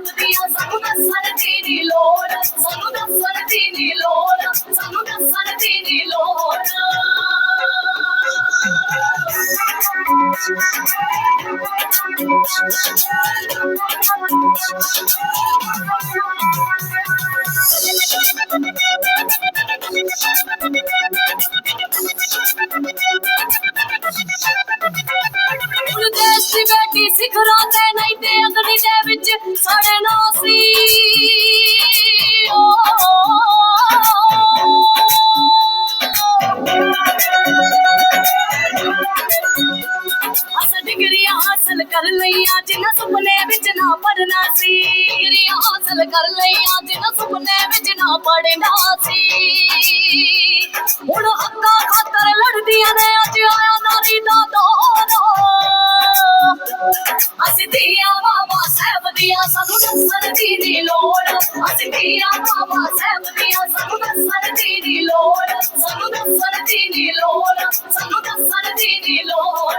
ਸਾਹਿਬ ਦੀਆਂ ਸਾਨੂੰ ਦੱਸਣ ਦੀ ਨੀ ਲੋੜ, ਸਾਨੂੰ ਦੱਸਣ ਦੀ ਨੀ ਲੋੜ, ਸਾਨੂੰ ਦੱਸਣ ਦੀ ਨੀ ਲੋੜ। ਹੁਣ ਦੇਸ਼ ਦੀ ਬੇਟੀ ਸਿਖਰਾਂ ਤੇ ਨਹੀਂ ਤੇ ਅਗਨੀ ਦੇ ਵਿੱਚ ਸੜਨਾ ਸੀ। ਅਸਾਂ ਡਿਗਰੀਆਂ ਹਾਸਲ ਕਰ ਲਈਆਂ ਜਿਨ੍ਹਾਂ ਸੁਪਨੇ ਵਿੱਚ ਨਾ ਪੜਨਾ ਸੀ। ਡਿਗਰੀਆਂ ਹਾਸਲ ਕਰ ਲਈਆਂ ਜਿਨ੍ਹਾਂ ਸੁਪਨੇ ਵਿੱਚ ਨਾ ਪੜਨਾ ਸੀ। ਹੁਣ ਹੱਕਾਂ ਖਾਤਰ ਲੜਦੀਆਂ ਨੇ ਅੱਜ ਆਇਆ ਨਾਰੀ ਦਾ ਦੌਰ। ਅਸੀਂ ਧੀਆਂ ਬਾਬਾ ਸਾਹਿਬ ਦੀਆਂ ਸਾਨੂੰ ਦੱਸਣ ਦੀ ਨੀ ਲੋੜ, ਅਸੀਂ ਧੀਆਂ ਬਾਬਾ ਸਾਹਿਬ ਦੀਆਂ ਸਾਨੂੰ ਦੱਸਣ ਦੀ ਨੀ ਲੋੜ, ਸਾਨੂੰ ਦੱਸਣ ਦੀ ਨੀ ਲੋੜ, ਸਾਨੂੰ ਦੱਸਣ ਦੀ ਨੀ ਲੋੜ।